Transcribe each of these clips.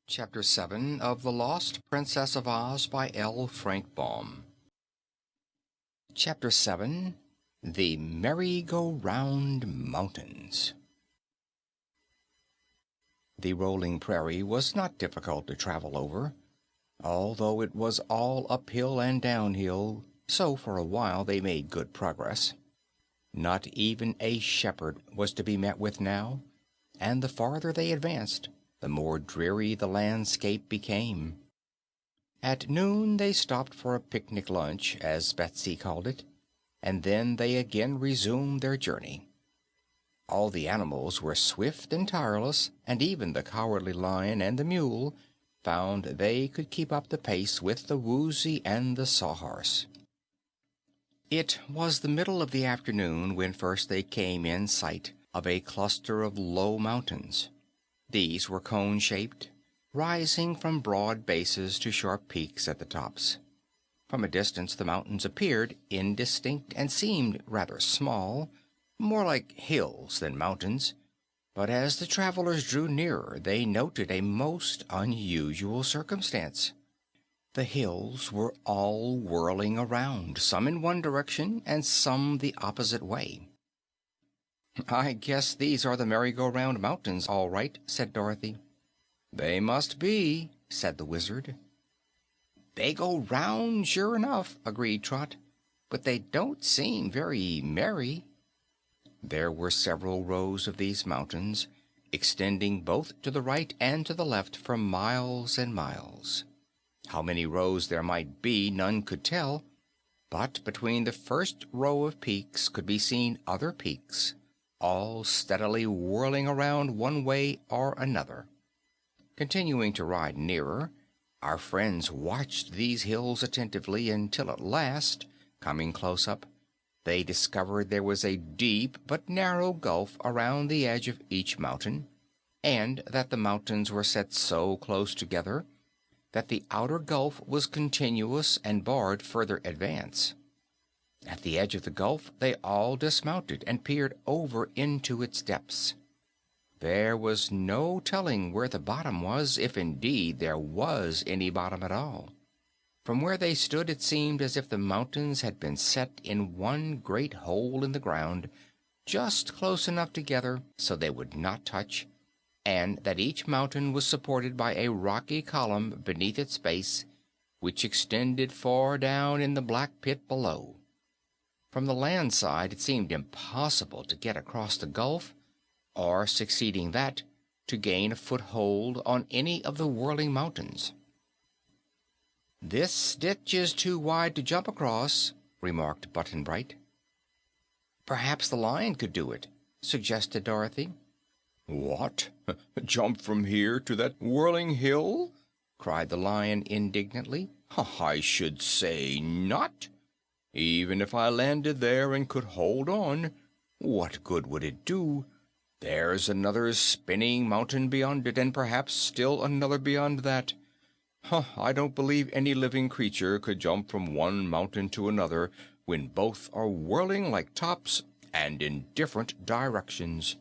Chapter 7 of The Lost Princess of Oz by L. Frank Baum. Chapter 7 The Merry-Go-Round Mountains. The rolling prairie was not difficult to travel over, although it was all uphill and downhill, so for a while they made good progress. Not even a shepherd was to be met with now, and the farther they advanced, the more dreary the landscape became. At noon they stopped for a picnic lunch, as Betsy called it, and then they again resumed their journey. All the animals were swift and tireless, and even the Cowardly Lion and the Mule found they could keep up the pace with the Woozy and the Sawhorse. It was the middle of the afternoon when first they came in sight of a cluster of low mountains. These were cone-shaped, rising from broad bases to sharp peaks at the tops. From a distance the mountains appeared indistinct and seemed rather small, more like hills than mountains, but as the travelers drew nearer they noted a most unusual circumstance. The hills were all whirling around, some in one direction and some the opposite way. "I guess these are the Merry-Go-Round Mountains, all right," said Dorothy. "They must be," said the Wizard. "They go round, sure enough," agreed Trot, "but they don't seem very merry." There were several rows of these mountains, extending both to the right and to the left for miles and miles. How many rows there might be none could tell, but between the first row of peaks could be seen other peaks, all steadily whirling around one way or another. Continuing to ride nearer, our friends watched these hills attentively until at last, coming close up, they discovered there was a deep but narrow gulf around the edge of each mountain, and that the mountains were set so close together that the outer gulf was continuous and barred further advance. At the edge of the gulf they all dismounted and peered over into its depths. There was no telling where the bottom was, if indeed there was any bottom at all. From where they stood it seemed as if the mountains had been set in one great hole in the ground, just close enough together so they would not touch, and that each mountain was supported by a rocky column beneath its base, which extended far down in the black pit below. From the land side it seemed impossible to get across the gulf, or, succeeding that, to gain a foothold on any of the whirling mountains. "This ditch is too wide to jump across," remarked Button-Bright. "Perhaps the Lion could do it," suggested Dorothy. "What? Jump from here to that whirling hill?" cried the Lion indignantly. "I should say not. Even if I landed there and could hold on, what good would it do? There's another spinning mountain beyond it, and perhaps still another beyond that. I don't believe any living creature could jump from one mountain to another when both are whirling like tops and in different directions."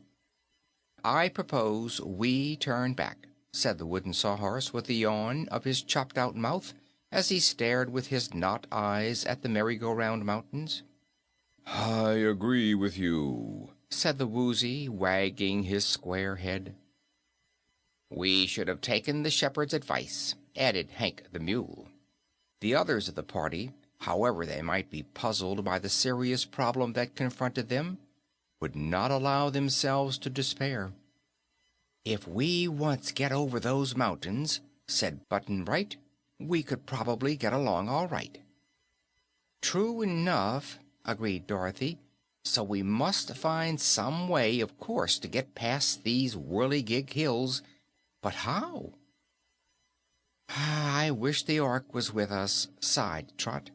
"I propose we turn back," said the wooden Sawhorse with a yawn of his chopped-out mouth as he stared with his knot eyes at the Merry-Go-Round Mountains. "I agree with you," said the Woozy, wagging his square head. "We should have taken the shepherd's advice," added Hank the Mule. The others of the party, however they might be puzzled by the serious problem that confronted them, would not allow themselves to despair. "If we once get over those mountains," said Button-Bright, "we could probably get along all right." "True enough," agreed Dorothy. "So we must find some way, of course, to get past these whirligig hills. But how?" "I wish the Ork was with us," sighed Trot.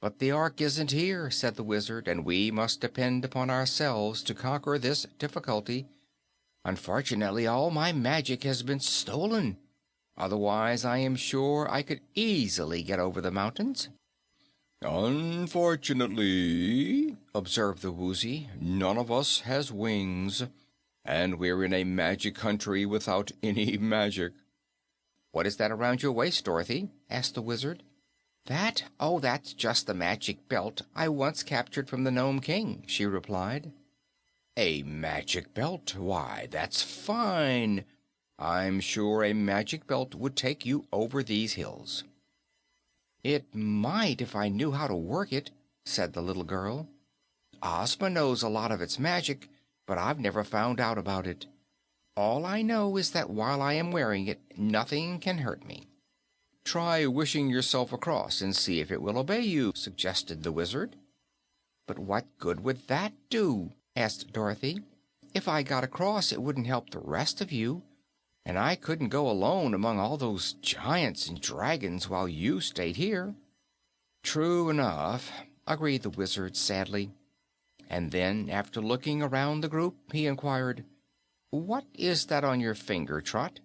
"But the Ork isn't here," said the Wizard, "and we must depend upon ourselves to conquer this difficulty. Unfortunately, all my magic has been stolen. Otherwise, I am sure I could easily get over the mountains." "Unfortunately," observed the Woozy, "none of us has wings, and we're in a magic country without any magic." "What is that around your waist, Dorothy?" asked the Wizard. "That? Oh, that's just the magic belt I once captured from the Nome King," she replied. "A magic belt? Why, that's fine! I'm sure a magic belt would take you over these hills." "It might if I knew how to work it," said the little girl. "Ozma knows a lot of its magic, but I've never found out about it. All I know is that while I am wearing it, nothing can hurt me." "Try wishing yourself across and see if it will obey you," suggested the Wizard. "But what good would that do?" asked Dorothy. "If I got across, it wouldn't help the rest of you, and I couldn't go alone among all those giants and dragons while you stayed here." "True enough," agreed the Wizard sadly. And then, after looking around the group, he inquired, "What is that on your finger, Trot?"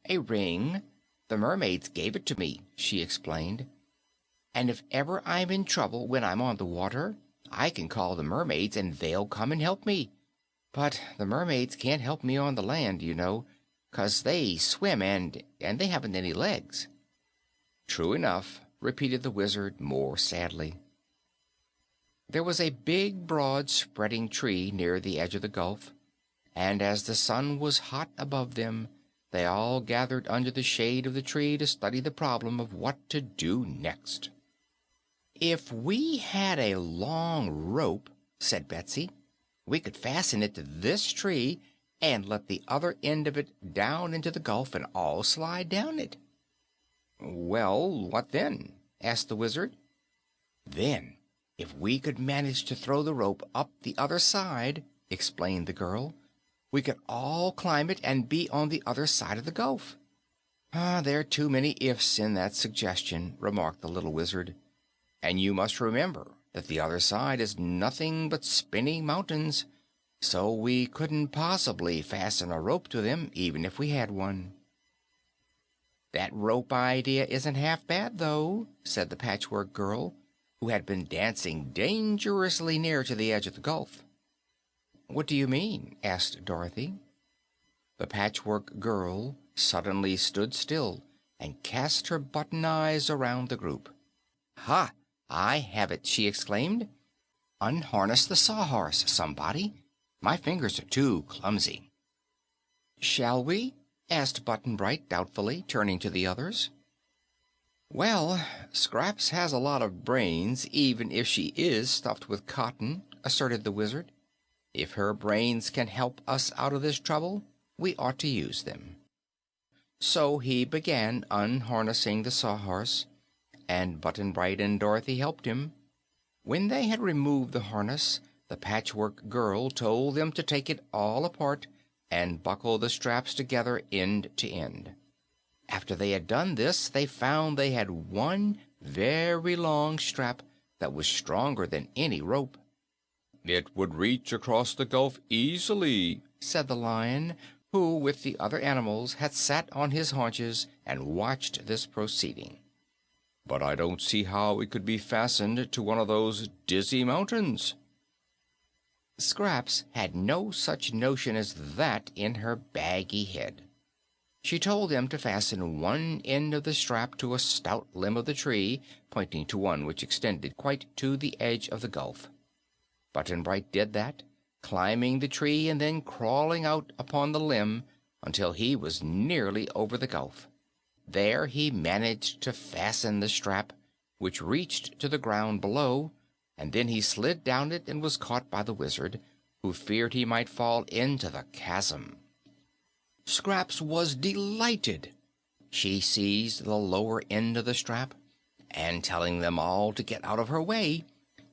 "A ring. The mermaids gave it to me," she explained. "And if ever I'm in trouble when I'm on the water, I can call the mermaids and they'll come and help me. But the mermaids can't help me on the land, you know, 'cause they swim and they haven't any legs." "True enough," repeated the Wizard more sadly. There was a big, broad, spreading tree near the edge of the gulf, and as the sun was hot above them, they all gathered under the shade of the tree to study the problem of what to do next. "If we had a long rope," said Betsy, "we could fasten it to this tree and let the other end of it down into the gulf and all slide down it." "Well, what then?" asked the Wizard. "Then, if we could manage to throw the rope up the other side," explained the girl, "we could all climb it and be on the other side of the gulf." "There are too many ifs in that suggestion," remarked the little Wizard. "And you must remember that the other side is nothing but spinning mountains, so we couldn't possibly fasten a rope to them, even if we had one." "That rope idea isn't half bad, though," said the Patchwork Girl, who had been dancing dangerously near to the edge of the gulf. "What do you mean?" asked Dorothy. The Patchwork Girl suddenly stood still and cast her button eyes around the group. "Ha! I have it!" she exclaimed. "Unharness the Sawhorse, somebody. My fingers are too clumsy." "Shall we?" asked Button-Bright doubtfully, turning to the others. "Well, Scraps has a lot of brains, even if she is stuffed with cotton," asserted the Wizard. "If her brains can help us out of this trouble, we ought to use them." So he began unharnessing the Sawhorse, and Button-Bright and Dorothy helped him. When they had removed the harness, the Patchwork Girl told them to take it all apart and buckle the straps together end to end. After they had done this, they found they had one very long strap that was stronger than any rope. "It would reach across the gulf easily," said the Lion, who with the other animals had sat on his haunches and watched this proceeding. "But I don't see how it could be fastened to one of those dizzy mountains." Scraps had no such notion as that in her baggy head. She told them to fasten one end of the strap to a stout limb of the tree, pointing to one which extended quite to the edge of the gulf. Button-Bright did that, climbing the tree and then crawling out upon the limb until he was nearly over the gulf. There he managed to fasten the strap, which reached to the ground below, and then he slid down it and was caught by the Wizard, who feared he might fall into the chasm. Scraps was delighted. She seized the lower end of the strap, and telling them all to get out of her way,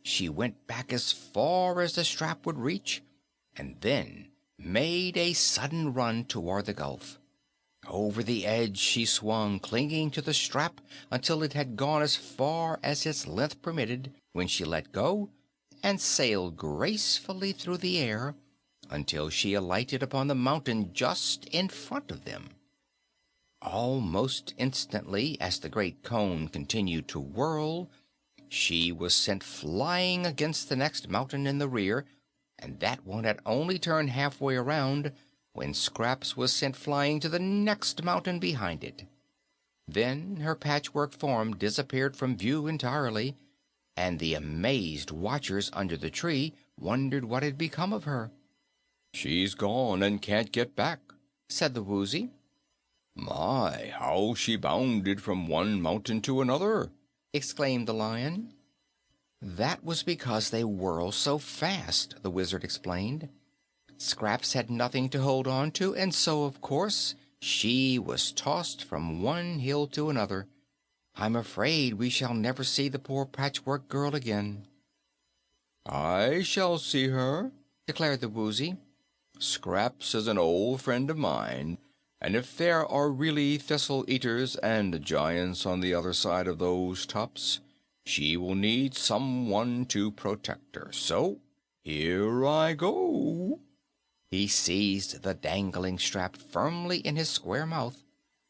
she went back as far as the strap would reach, and then made a sudden run toward the gulf. Over the edge she swung, clinging to the strap until it had gone as far as its length permitted, when she let go and sailed gracefully through the air until she alighted upon the mountain just in front of them. Almost instantly, as the great cone continued to whirl, she was sent flying against the next mountain in the rear, and that one had only turned halfway around when Scraps was sent flying to the next mountain behind it. Then her patchwork form disappeared from view entirely, and the amazed watchers under the tree wondered what had become of her. "She's gone and can't get back," said the Woozy. "My, how she bounded from one mountain to another!" exclaimed the Lion. That was because they whirl so fast, the Wizard explained. Scraps had nothing to hold on to, and so, of course, she was tossed from one hill to another. I'm afraid we shall never see the poor Patchwork Girl again. "I shall see her," declared the Woozy. "Scraps is an old friend of mine, and if there are really thistle eaters and giants on the other side of those tops, she will need someone to protect her. So here I go." He seized the dangling strap firmly in his square mouth,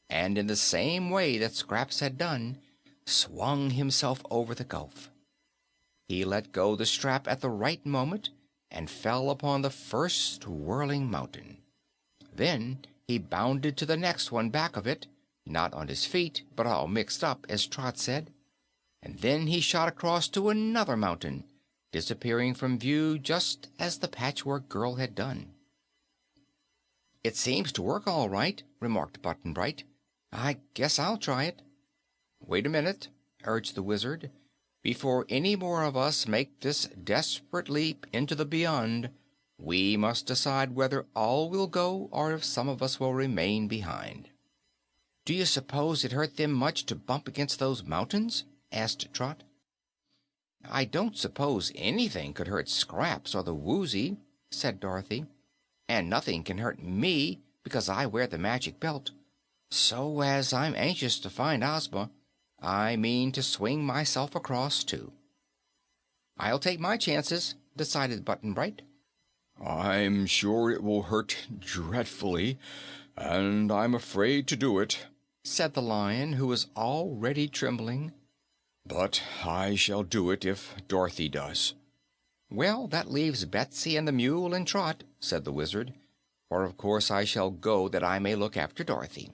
and in the same way that Scraps had done, swung himself over the gulf. He let go the strap at the right moment and fell upon the first whirling mountain. Then he bounded to the next one back of it, not on his feet, but all mixed up, as Trot said. And then he shot across to another mountain, disappearing from view just as the Patchwork Girl had done. "It seems to work all right," remarked Button-Bright. "I guess I'll try it." "Wait a minute," urged the Wizard. "Before any more of us make this desperate leap into the beyond, we must decide whether all will go or if some of us will remain behind." "Do you suppose it hurt them much to bump against those mountains?" asked Trot. "I don't suppose anything could hurt Scraps or the Woozy," said Dorothy. "And nothing can hurt me because I wear the magic belt. So, as I'm anxious to find Ozma, I mean to swing myself across, too." "I'll take my chances," decided Button-Bright. "I'm sure it will hurt dreadfully, and I'm afraid to do it," said the Lion, who was already trembling. "But I shall do it if Dorothy does." "Well, that leaves Betsy and the Mule and Trot," said the Wizard, "for of course I shall go that I may look after Dorothy.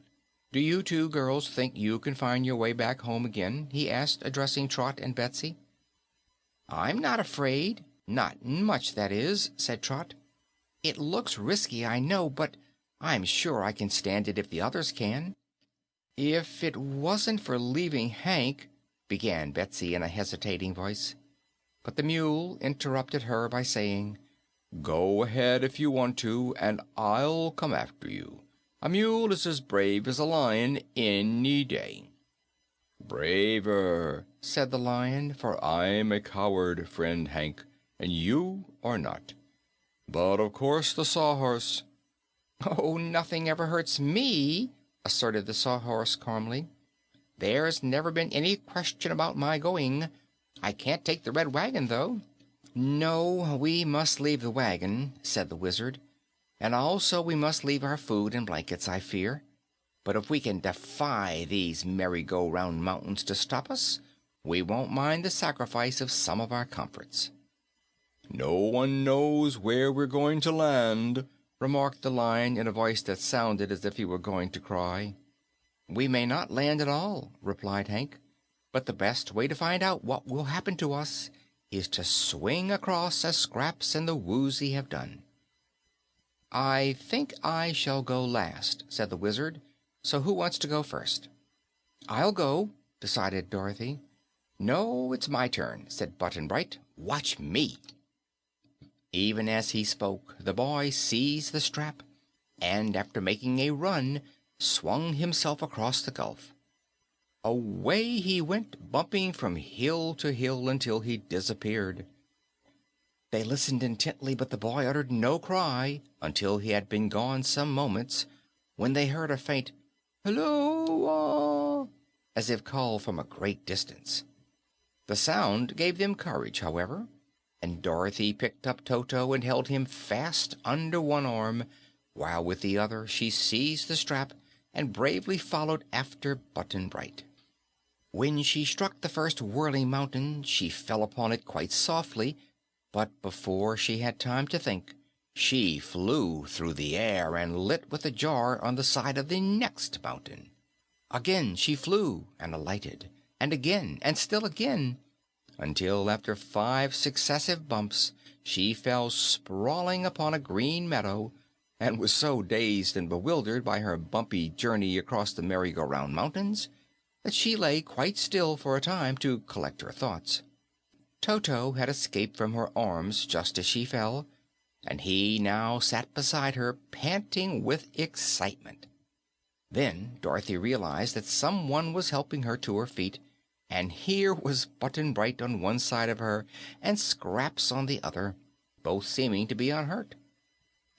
Do you two girls think you can find your way back home again?" he asked, addressing Trot and Betsy. "I'm not afraid. Not much, that is," said Trot. "It looks risky, I know, but I'm sure I can stand it if the others can." "If it wasn't for leaving Hank," began Betsy in a hesitating voice. But the Mule interrupted her by saying, "Go ahead if you want to, and I'll come after you. A mule is as brave as a lion any day." "Braver," said the Lion, "for I'm a coward, friend Hank, and you are not. But of course the Sawhorse—" "Oh, nothing ever hurts me," asserted the Sawhorse calmly. "There's never been any question about my going. I can't take the red wagon, though." "No, we must leave the wagon," said the Wizard. "And also we must leave our food and blankets, I fear. But if we can defy these merry-go-round mountains to stop us, we won't mind the sacrifice of some of our comforts." "No one knows where we're going to land," remarked the Lion in a voice that sounded as if he were going to cry. "We may not land at all," replied Hank. "But the best way to find out what will happen to us is to swing across as Scraps and the Woozy have done." "I think I shall go last," said the Wizard. "So who wants to go first?" "I'll go," decided Dorothy. "No, it's my turn," said Button-Bright. "Watch me." Even as he spoke, the boy seized the strap and, after making a run, swung himself across the gulf. Away he went, bumping from hill to hill until he disappeared. They listened intently, but the boy uttered no cry until he had been gone some moments, when they heard a faint "Hello!" as if called from a great distance. The sound gave them courage, however, and Dorothy picked up Toto and held him fast under one arm, while with the other she seized the strap and bravely followed after Button-Bright. When she struck the first whirling mountain, she fell upon it quite softly, but before she had time to think, She flew through the air and lit with a jar on the side of the next mountain. Again she flew and alighted, and again, and still again, until after 5 successive bumps she fell sprawling upon a green meadow, and was so dazed and bewildered by her bumpy journey across the merry-go-round mountains that she lay quite still for a time to collect her thoughts. Toto had escaped from her arms just as she fell, and he now sat beside her, panting with excitement. Then Dorothy realized that someone was helping her to her feet, and here was Button-Bright on one side of her and Scraps on the other, both seeming to be unhurt.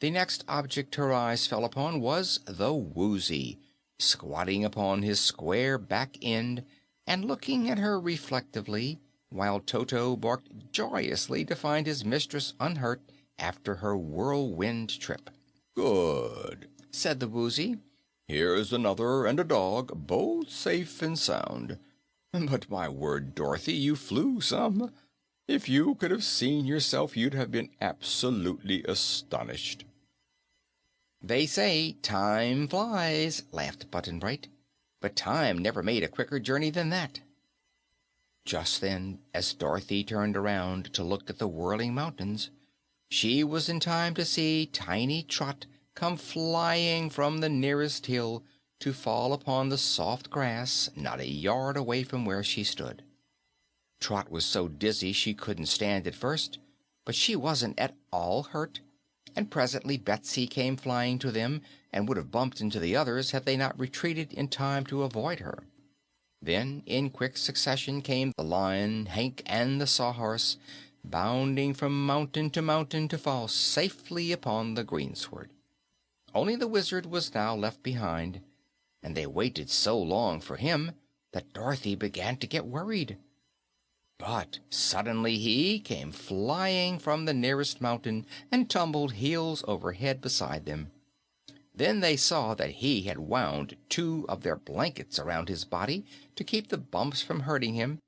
The next object her eyes fell upon was the Woozy, squatting upon his square back end and looking at her reflectively, while Toto barked joyously to find his mistress unhurt after her whirlwind trip. "Good," said the Woozy. "Here's another and a dog, both safe and sound. But my word, Dorothy, you flew some. If you could have seen yourself, you'd have been absolutely astonished." "They say time flies," laughed Button-Bright, "but time never made a quicker journey than that." Just then, as Dorothy turned around to look at the whirling mountains, she was in time to see tiny Trot come flying from the nearest hill to fall upon the soft grass not a yard away from where she stood. Trot was so dizzy she couldn't stand at first, but she wasn't at all hurt, and presently Betsy came flying to them and would have bumped into the others had they not retreated in time to avoid her. Then, in quick succession, came the Lion, Hank, and the Sawhorse, bounding from mountain to fall safely upon the greensward. Only the Wizard was now left behind, and they waited so long for him that Dorothy began to get worried. But suddenly he came flying from the nearest mountain and tumbled heels over head beside them. Then they saw that he had wound 2 of their blankets around his body to keep the bumps from hurting him,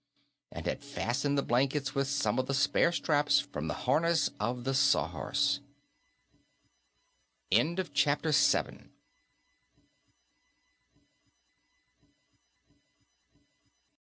and had fastened the blankets with some of the spare straps from the harness of the Sawhorse. End of Chapter 7.